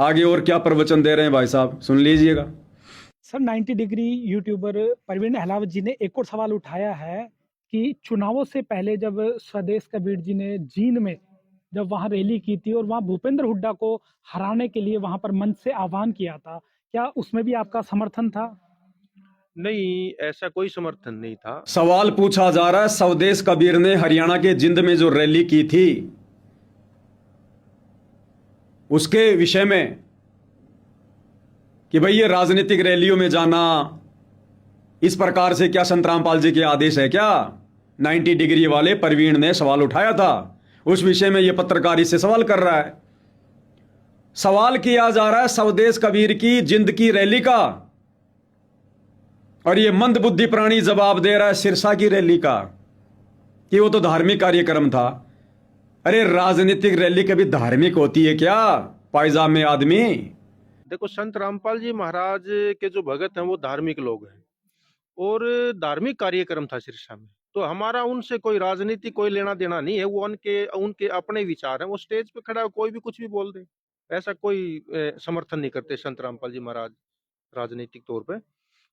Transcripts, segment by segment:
आगे और क्या प्रवचन दे रहे हैं भाई साहब, सुन लीजिएगा। Sir 90 degree YouTuber Parveen Ahlawat ji ने एक और सवाल उठाया है कि चुनावों से पहले जब स्वदेश कबीर जी ने जींद में जब वहां रैली की थी और वहां भूपेंद्र हुड्डा को हराने के लिए वहां पर मंच से आह्वान किया था, क्या उसमें भी आपका समर्थन था? नहीं, ऐसा कोई समर्थन नहीं था। सवाल पूछा जा रहा है, स्वदेश कबीर ने हरियाणा के जिंद में जो रैली की थी उसके विषय में कि भाई ये राजनीतिक रैलियों में जाना इस प्रकार से क्या संत रामपाल जी के आदेश है क्या? 90 डिग्री वाले परवीन ने सवाल उठाया था, उस विषय में ये पत्रकार इससे सवाल कर रहा है। सवाल किया जा रहा है स्वदेश कबीर की जिंद की रैली का, और ये मंदबुद्धि प्राणी जवाब दे रहा है सिरसा की रैली का कि वो तो धार्मिक कार्यक्रम था। अरे राजनीतिक रैली कभी धार्मिक होती है क्या? पायजामे आदमी। देखो, संत रामपाल जी महाराज के जो भगत हैं वो धार्मिक लोग हैं और धार्मिक कार्यक्रम था सिरसा में। तो हमारा उनसे कोई राजनीति कोई लेना देना नहीं है। वो उनके उनके अपने विचार हैं। वो स्टेज पे खड़ा है, कोई भी कुछ भी बोल दे, ऐसा कोई समर्थन नहीं करते संत रामपाल जी महाराज राजनीतिक तौर पे।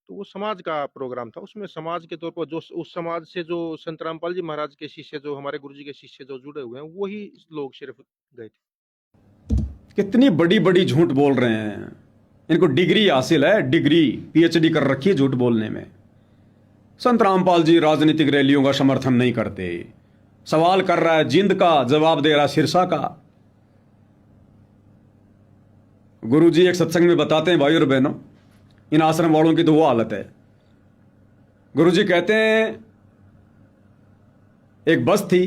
तो वो समाज का प्रोग्राम था, उसमें समाज के तौर पर जो उस समाज से जो संत रामपाल जी महाराज के शिष्य, जो हमारे गुरु जी के शिष्य जो जुड़े हुए हैं, वही लोग सिर्फ गए थे। कितनी बड़ी बड़ी झूठ बोल रहे हैं। इनको डिग्री हासिल है, डिग्री पीएचडी कर रखी है झूठ बोलने में। संत रामपाल जी राजनीतिक रैलियों का समर्थन नहीं करते। सवाल कर रहा है जिंद का, जवाब दे रहा है सिरसा का। गुरुजी एक सत्संग में बताते हैं, भाई और बहनों, इन आश्रम वालों की तो वो हालत है। गुरुजी कहते हैं एक बस थी,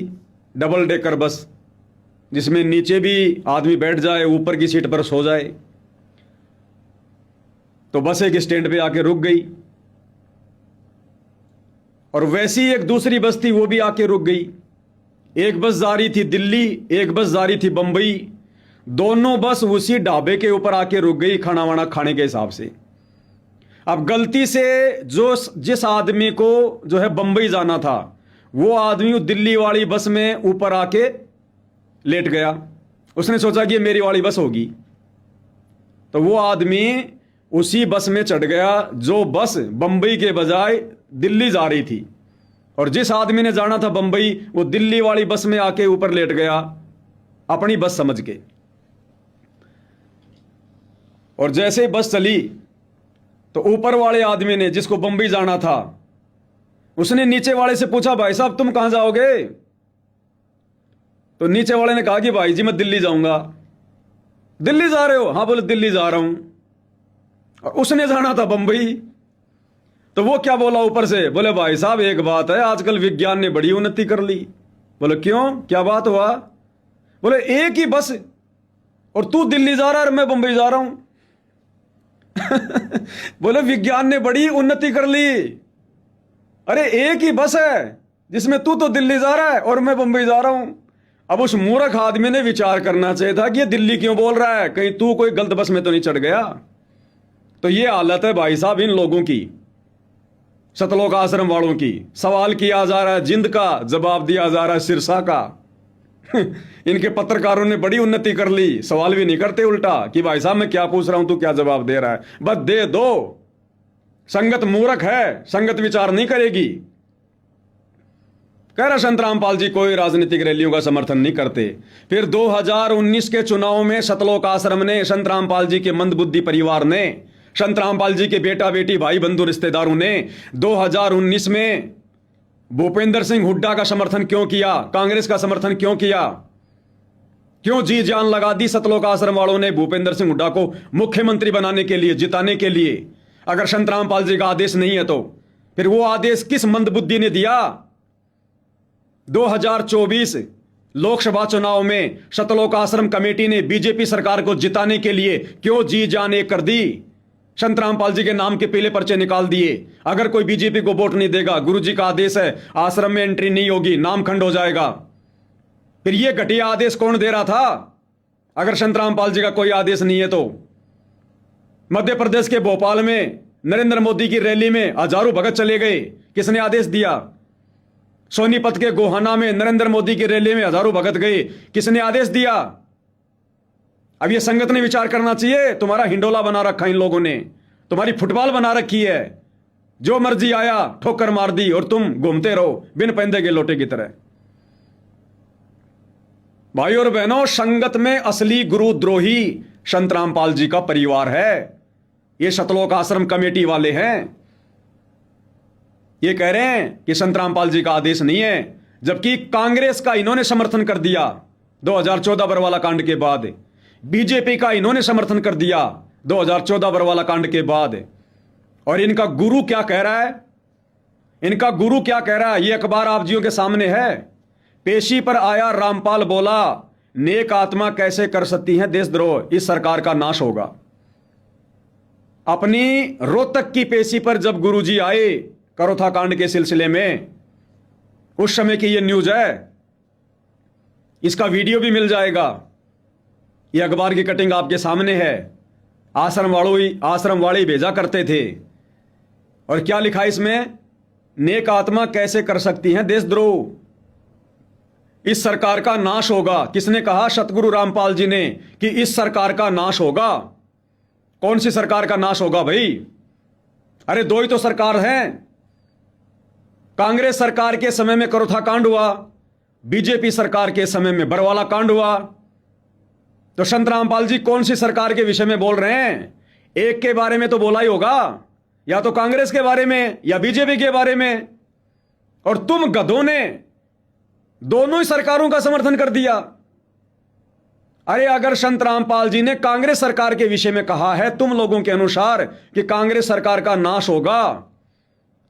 डबल डेकर बस, जिसमें नीचे भी आदमी बैठ जाए, ऊपर की सीट पर सो जाए। तो बस एक स्टैंड पे आके रुक गई, और वैसी एक दूसरी बस थी, वो भी आके रुक गई। एक बस जा रही थी दिल्ली, एक बस जा रही थी बंबई। दोनों बस उसी ढाबे के ऊपर आके रुक गई खाना वाना खाने के हिसाब से। अब गलती से जिस आदमी को जो है बंबई जाना था, वो आदमी दिल्ली वाली बस में ऊपर आके लेट गया। उसने सोचा कि ये मेरी वाली बस होगी, तो वो आदमी उसी बस में चढ़ गया जो बस बंबई के बजाय दिल्ली जा रही थी। और जिस आदमी ने जाना था बंबई, वो दिल्ली वाली बस में आके ऊपर लेट गया अपनी बस समझ के। और जैसे ही बस चली तो ऊपर वाले आदमी ने, जिसको बंबई जाना था, उसने नीचे वाले से पूछा, भाई साहब तुम कहां जाओगे? तो नीचे वाले ने कहा कि भाई जी मैं दिल्ली जाऊंगा। दिल्ली जा रहे हो? हाँ। बोले दिल्ली जा रहा हूं। और उसने जाना था बंबई। तो वो क्या बोला ऊपर से? बोले भाई साहब एक बात है, आजकल विज्ञान ने बड़ी उन्नति कर ली। बोले क्यों, क्या बात हुआ? बोले एक ही बस, और तू दिल्ली जा रहा है और मैं बंबई जा रहा हूं। बोले विज्ञान ने बड़ी उन्नति कर ली। अरे एक ही बस है जिसमें तू तो दिल्ली जा रहा है और मैं बंबई जा रहा हूं। अब उस मूर्ख आदमी ने विचार करना चाहिए था कि ये दिल्ली क्यों बोल रहा है, कहीं तू कोई गलत बस में तो नहीं चढ़ गया। तो ये हालत है भाई साहब इन लोगों की, सतलोक आश्रम वालों की। सवाल किया जा रहा है जिंद का, जवाब दिया जा रहा है सिरसा का। इनके पत्रकारों ने बड़ी उन्नति कर ली, सवाल भी नहीं करते उल्टा कि भाई साहब मैं क्या पूछ रहा हूं, तू क्या जवाब दे रहा है। बस दे दो। संगत मूर्ख है, संगत विचार नहीं करेगी। कह रहा संत रामपाल जी कोई राजनीतिक रैलियों का समर्थन नहीं करते। फिर 2019 के चुनाव में सतलोक आश्रम ने, संत रामपाल जी के मंदबुद्धि परिवार ने, संत रामपाल जी के बेटा बेटी भाई बंधु रिश्तेदारों ने 2019 में भूपेंद्र सिंह हुड्डा का समर्थन क्यों किया, कांग्रेस का समर्थन क्यों किया? क्यों जी जान लगा दी सतलोक आश्रम वालों ने भूपेंद्र सिंह हुड्डा को मुख्यमंत्री बनाने के लिए, जिताने के लिए? अगर संत रामपाल जी का आदेश नहीं है तो फिर वो आदेश किस मंदबुद्धि ने दिया? 2024 लोकसभा चुनाव में सतलोक आश्रम कमेटी ने बीजेपी सरकार को जिताने के लिए क्यों जी जान एक कर दी? संत रामपाल जी के नाम के पीले पर्चे निकाल दिए। अगर कोई बीजेपी को वोट नहीं देगा, गुरुजी का आदेश है, आश्रम में एंट्री नहीं होगी, नाम खंड हो जाएगा। फिर यह घटिया आदेश कौन दे रहा था? अगर संत रामपाल जी का कोई आदेश नहीं है तो मध्य प्रदेश के भोपाल में नरेंद्र मोदी की रैली में हजारों भगत चले गए, किसने आदेश दिया? सोनीपत के गोहाना में नरेंद्र मोदी की रैली में हजारों भगत गए, किसने आदेश दिया? अब ये संगत ने विचार करना चाहिए, तुम्हारा हिंडोला बना रखा इन लोगों ने, तुम्हारी फुटबॉल बना रखी है, जो मर्जी आया ठोकर मार दी और तुम घूमते रहो बिन पैंदे के लोटे की तरह। भाई और बहनों, संगत में असली गुरुद्रोही संत रामपाल जी का परिवार है। ये सतलोक आश्रम कमेटी वाले हैं। ये कह रहे हैं कि संत रामपाल जी का आदेश नहीं है, जबकि कांग्रेस का इन्होंने समर्थन कर दिया 2014 बरवाला कांड के बाद, बीजेपी का इन्होंने समर्थन कर दिया 2014 बरवाला कांड के बाद। और इनका गुरु क्या कह रहा है, इनका गुरु क्या कह रहा है, ये अखबार आप जियों के सामने है। पेशी पर आया रामपाल बोला, नेक आत्मा कैसे कर सकती है देशद्रोह, इस सरकार का नाश होगा। अपनी रोहतक की पेशी पर जब गुरुजी आए करोथा कांड के सिलसिले में, उस समय की यह न्यूज है, इसका वीडियो भी मिल जाएगा। यह अखबार की कटिंग आपके सामने है। आश्रम वाले भेजा करते थे। और क्या लिखा इसमें, नेक आत्मा कैसे कर सकती हैं देशद्रोह, इस सरकार का नाश होगा। किसने कहा? सतगुरु रामपाल जी ने, कि इस सरकार का नाश होगा। कौन सी सरकार का नाश होगा भाई? अरे दो ही तो सरकार हैं। कांग्रेस सरकार के समय में करोथा कांड हुआ, बीजेपी सरकार के समय में बरवाला कांड हुआ। तो संत रामपाल जी कौन सी सरकार के विषय में बोल रहे हैं? एक के बारे में तो बोला ही होगा, या तो कांग्रेस के बारे में या बीजेपी के बारे में। और तुम गधों ने दोनों ही सरकारों का समर्थन कर दिया। अरे अगर संत रामपाल जी ने कांग्रेस सरकार के विषय में कहा है तुम लोगों के अनुसार कि कांग्रेस सरकार का नाश होगा,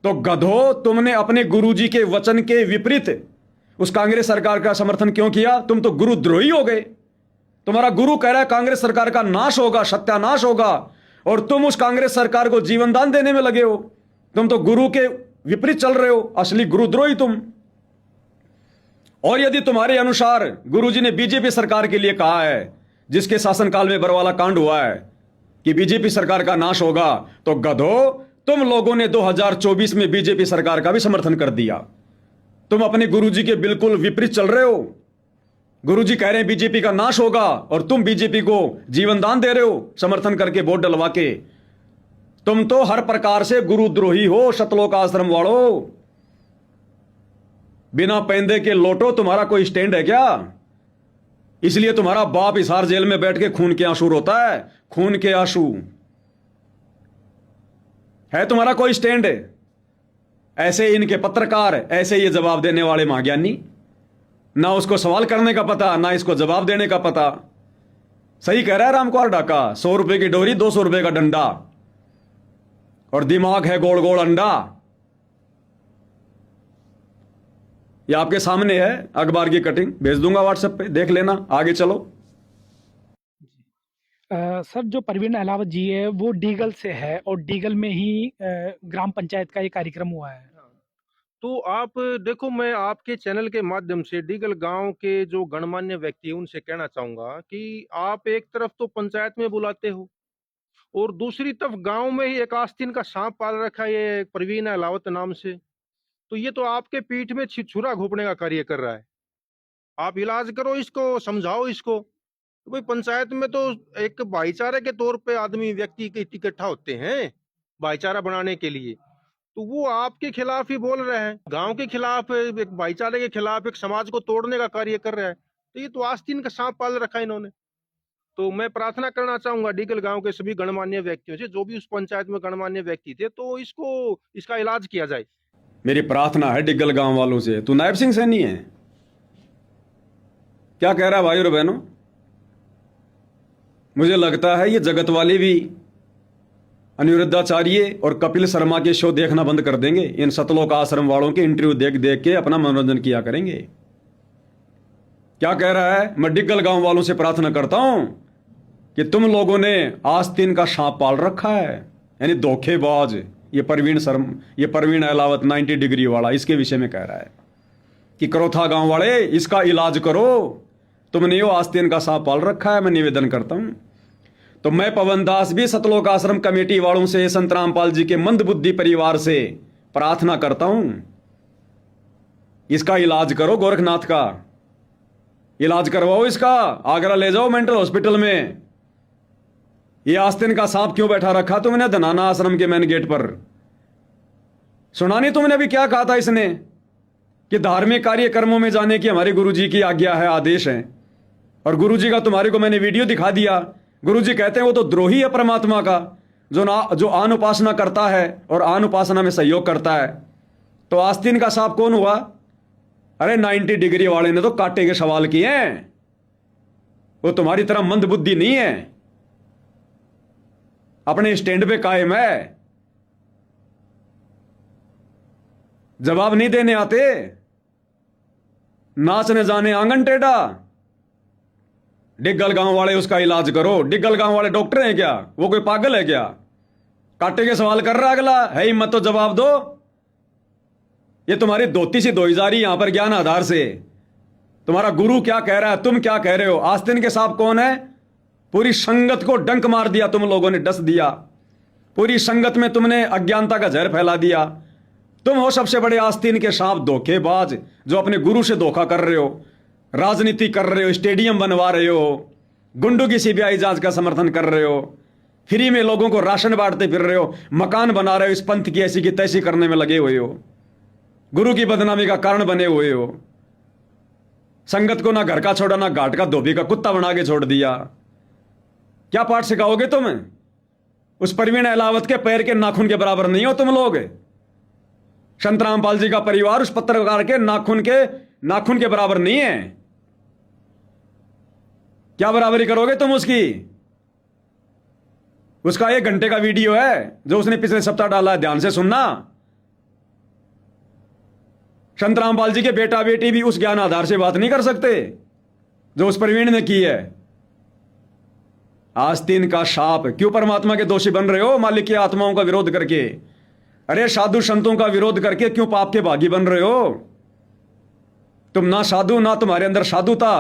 तो गधो तुमने अपने गुरुजी के वचन के विपरीत उस कांग्रेस सरकार का समर्थन क्यों किया? तुम तो गुरुद्रोही हो गए। तुम्हारा गुरु कह रहा है कांग्रेस सरकार का नाश होगा, सत्यानाश होगा, और तुम उस कांग्रेस सरकार को जीवन दान देने में लगे हो। तुम तो गुरु के विपरीत चल रहे हो, असली गुरुद्रोही तुम। और यदि तुम्हारे अनुसार गुरुजी ने बीजेपी सरकार के लिए कहा है, जिसके शासनकाल में बरवाला कांड हुआ है, कि बीजेपी सरकार का नाश होगा, तो गधो तुम लोगों ने 2024 में बीजेपी सरकार का भी समर्थन कर दिया। तुम अपने गुरुजी के बिल्कुल विपरीत चल रहे हो। गुरुजी कह रहे हैं बीजेपी का नाश होगा, और तुम बीजेपी को जीवन दान दे रहे हो समर्थन करके, वोट डलवा के। तुम तो हर प्रकार से गुरुद्रोही हो सतलोक आश्रम वालों। बिना पैंदे के लोटो, तुम्हारा कोई स्टैंड है क्या? इसलिए तुम्हारा बाप हिसार जेल में बैठ के खून के आंसू रोता है, खून के आंसू। है तुम्हारा कोई स्टैंड? ऐसे इनके पत्रकार, ऐसे ये जवाब देने वाले महाज्ञानी, ना उसको सवाल करने का पता, ना इसको जवाब देने का पता। सही कह रहा है रामकुमार डाका, 100 रुपए की डोरी 200 रुपए का डंडा, और दिमाग है गोल गोल अंडा। ये आपके सामने है, अखबार की कटिंग भेज दूंगा व्हाट्सएप पे, देख लेना। आगे चलो। सर, जो परवीन अहलावत जी है वो डीगल से है, और डीगल में ही ग्राम पंचायत का ये कार्यक्रम हुआ है। तो आप देखो, मैं आपके चैनल के माध्यम से डीगल गांव के जो गणमान्य व्यक्ति हैं उनसे कहना चाहूंगा कि आप एक तरफ तो पंचायत में बुलाते हो, और दूसरी तरफ गांव में ही एक आस्तीन का सांप पाल रखा है ये परवीन अहलावत नाम से। तो ये तो आपके पीठ में छुरा घोंपने का कार्य कर रहा है। आप इलाज करो इसको, समझाओ इसको। तो भाई पंचायत में तो एक भाईचारे के तौर पे आदमी व्यक्ति इकट्ठा होते हैं भाईचारा बनाने के लिए, तो वो आपके खिलाफ ही बोल रहे हैं, गांव के खिलाफ, एक भाईचारे के खिलाफ, एक समाज को तोड़ने का कार्य कर रहा है। तो ये तो आस्तीन का सांप पाल रखा है इन्होंने। तो मैं प्रार्थना करना चाहूंगा डीगल गांव के सभी गणमान्य व्यक्तियों से, जो भी उस पंचायत में गणमान्य व्यक्ति थे, तो इसका इलाज किया जाए। मेरी प्रार्थना है डीगल गांव वालों से। तू नायब सिंह सैनी है क्या? कह रहा है भाई और बहनों, मुझे लगता है ये जगत वाले भी अनिरुद्धाचार्य और कपिल शर्मा के शो देखना बंद कर देंगे। इन सतलोक आश्रम वालों के इंटरव्यू देख देख के अपना मनोरंजन किया करेंगे। क्या कह रहा है? मैं डीगल गांव वालों से प्रार्थना करता हूं कि तुम लोगों ने आस्तीन का सांप पाल रखा है, यानी धोखेबाज। ये परवीन अहलावत 90 डिग्री वाला इसके विषय में कह रहा है कि करोथा गांव वाले इसका इलाज करो, तुमने यो आस्तीन का सांप पाल रखा है। मैं निवेदन करता हूं। तो मैं पवन दास भी सतलोक आश्रम कमेटी वालों से, संत रामपाल जी के मंदबुद्धि परिवार से प्रार्थना करता हूं, इसका इलाज करो। गोरखनाथ का इलाज करवाओ, इसका आगरा ले जाओ मेंटल हॉस्पिटल में। ये आस्तीन का सांप क्यों बैठा रखा तुमने धनाना आश्रम के मेन गेट पर? सुना नहीं तुमने अभी क्या कहा था इसने कि धार्मिक कार्यक्रमों में जाने की हमारे गुरुजी की आज्ञा है, आदेश है। और गुरुजी का तुम्हारे को मैंने वीडियो दिखा दिया। गुरुजी कहते हैं वो तो द्रोही है परमात्मा का, जो आन उपासना करता है और आन उपासना में सहयोग करता है। तो आस्तीन का सांप कौन हुआ? अरे 90 डिग्री वाले ने तो कांटे के सवाल किए हैं। वो तुम्हारी तरह मंद बुद्धि नहीं है, अपने स्टैंड पे कायम है, जवाब नहीं देने आते, नाचने जाने आंगन टेढ़ा। डिग्गल गांव वाले उसका इलाज करो। डिग्गल गांव वाले डॉक्टर हैं क्या? वो कोई पागल है क्या? कांटे के सवाल कर रहा है अगला, है हिम्मत तो जवाब दो। ये तुम्हारी धोती सी धोई जा रही यहां पर ज्ञान आधार से। तुम्हारा गुरु क्या कह रहा है, तुम क्या कह रहे हो? आस्तीन के सांप कौन है? पूरी संगत को डंक मार दिया तुम लोगों ने, डस दिया। पूरी संगत में तुमने अज्ञानता का जहर फैला दिया। तुम हो सबसे बड़े आस्तीन के सांप, धोखेबाज, जो अपने गुरु से धोखा कर रहे हो, राजनीति कर रहे हो, स्टेडियम बनवा रहे हो, गुंडों की सीबीआई जांच का समर्थन कर रहे हो, फ्री में लोगों को राशन बांटते फिर रहे हो, मकान बना रहे हो, इस पंथ की ऐसी की तैसी करने में लगे हुए हो, गुरु की बदनामी का कारण बने हुए हो। संगत को ना घर का छोड़ा ना घाट का धोबी का कुत्ता बना के छोड़ दिया। क्या पाठ सिखाओगे तुम? उस परवीन अहलावत के पैर के नाखून के बराबर नहीं हो तुम लोग। संत रामपाल जी का परिवार उस पत्रकार के नाखून के बराबर नहीं है। क्या बराबरी करोगे तुम उसकी? उसका 1 घंटे का वीडियो है जो उसने पिछले सप्ताह डाला है, ध्यान से सुनना। संत रामपाल जी के बेटा बेटी भी उस ज्ञान आधार से बात नहीं कर सकते जो उस प्रवीण ने की है। आस्तीन का शाप, क्यों परमात्मा के दोषी बन रहे हो? मालिक की आत्माओं का विरोध करके, अरे साधु संतों का विरोध करके क्यों पाप के भागी बन रहे हो? तुम ना साधु ना तुम्हारे अंदर साधु था।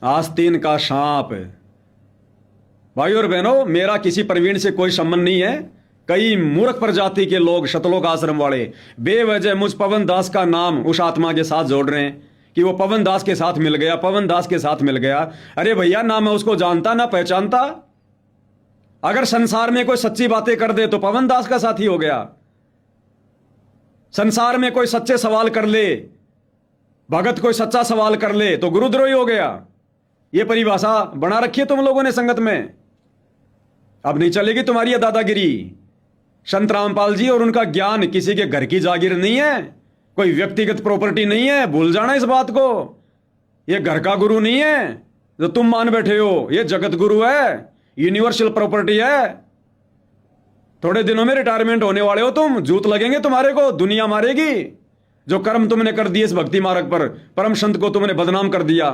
आस्तीन का सांप। भाई और बहनों, मेरा किसी प्रवीण से कोई संबंध नहीं है। कई मूर्ख प्रजाति के लोग, शतलोक आश्रम वाले, बेवजह मुझ पवन दास का नाम उस आत्मा के साथ जोड़ रहे हैं कि वो पवन दास के साथ मिल गया, पवन दास के साथ मिल गया। अरे भैया, ना मैं उसको जानता ना पहचानता। अगर संसार में कोई सच्ची बातें कर दे तो पवन दास का साथी हो गया। संसार में कोई सच्चे सवाल कर ले, भगत कोई सच्चा सवाल कर ले तो गुरुद्रोही हो गया। ये परिभाषा बना रखी है तुम लोगों ने संगत में। अब नहीं चलेगी तुम्हारी ये दादागिरी। संत रामपाल जी और उनका ज्ञान किसी के घर की जागीर नहीं है, कोई व्यक्तिगत प्रॉपर्टी नहीं है। भूल जाना इस बात को। ये घर का गुरु नहीं है जो तुम मान बैठे हो, ये जगत गुरु है, यूनिवर्सल प्रॉपर्टी है। थोड़े दिनों में रिटायरमेंट होने वाले हो तुम, जूत लगेंगे तुम्हारे को, दुनिया मारेगी। जो कर्म तुमने कर दिए इस भक्ति मार्ग पर, परम संत को तुमने बदनाम कर दिया।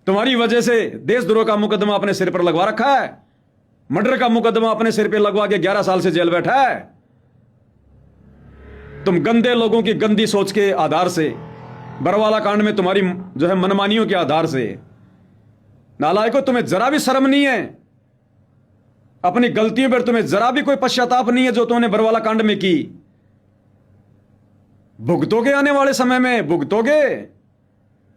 तुम्हारी वजह से देशद्रोह का मुकदमा अपने सिर पर लगवा रखा है, मर्डर का मुकदमा अपने सिर पर लगवा के 11 साल से जेल बैठा है। तुम गंदे लोगों की गंदी सोच के आधार से, बरवाला कांड में तुम्हारी जो है मनमानियों के आधार से, नालायकों, तुम्हें जरा भी शर्म नहीं है? अपनी गलतियों पर तुम्हें जरा भी कोई पश्चाताप नहीं है जो तुमने बरवाला कांड में की? भुगतोगे, आने वाले समय में भुगतोगे।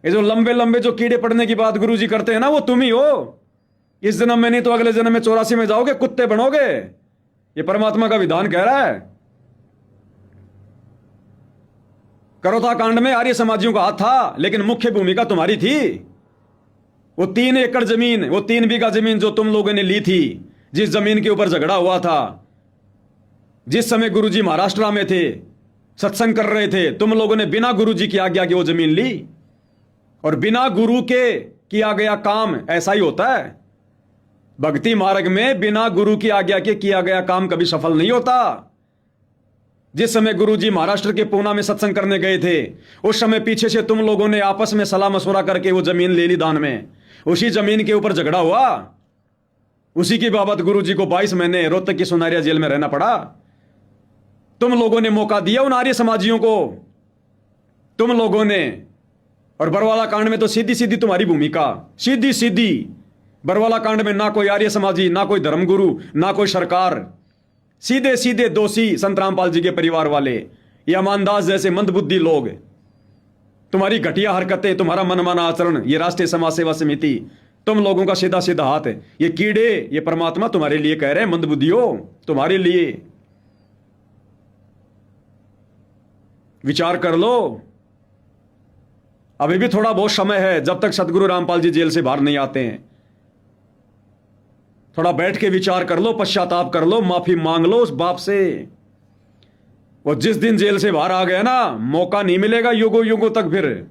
ये जो लंबे लंबे जो कीड़े पड़ने की बात गुरुजी करते हैं ना, वो तुम ही हो। इस जन्म में नहीं तो अगले जन्म में 84 में जाओगे, कुत्ते बनोगे। ये परमात्मा का विधान कह रहा है। करोथा कांड में आर्य समाजियों का हाथ था, लेकिन मुख्य भूमिका तुम्हारी थी। वो 3 एकड़ जमीन, वो 3 बीघा जमीन जो तुम लोगों ने ली थी, जिस जमीन के ऊपर झगड़ा हुआ था, जिस समय गुरुजी महाराष्ट्र में थे, सत्संग कर रहे थे, तुम लोगों ने बिना गुरुजी की आज्ञा के वो जमीन ली। और बिना गुरु के किया गया काम ऐसा ही होता है। भक्ति मार्ग में बिना गुरु की आज्ञा के किया गया काम कभी सफल नहीं होता। जिस समय गुरुजी महाराष्ट्र के पूना में सत्संग करने गए थे, उस समय पीछे से तुम लोगों ने आपस में सलाह मशवरा करके वो जमीन ले ली दान में। उसी जमीन के ऊपर झगड़ा हुआ, उसी की बाबत गुरुजी को 22 महीने रोहतक की सुनारिया जेल में रहना पड़ा। तुम लोगों ने मौका दिया उन आर्य समाजियों को, तुम लोगों ने। और बरवाला कांड में तो सीधी सीधी तुम्हारी भूमिका, सीधी सीधी। बरवाला कांड में ना कोई आर्य समाजी, ना कोई धर्मगुरु, ना कोई सरकार, सीधे सीधे दोषी संत रामपाल जी के परिवार वाले, ये अमानदास जैसे मंदबुद्धि लोग। तुम्हारी घटिया हरकतें, तुम्हारा मनमाना आचरण, ये राष्ट्रीय समाज सेवा समिति तुम लोगों का सीधा सीधा हाथ है। ये कीड़े, ये परमात्मा तुम्हारे लिए कह रहे हैं, मंदबुद्धियों, तुम्हारे लिए विचार कर लो। अभी भी थोड़ा बहुत समय है, जब तक सदगुरु रामपाल जी जेल से बाहर नहीं आते हैं। थोड़ा बैठ के विचार कर लो, पश्चाताप कर लो, माफी मांग लो उस बाप से। वो जिस दिन जेल से बाहर आ गया ना, मौका नहीं मिलेगा युगों युगों तक फिर।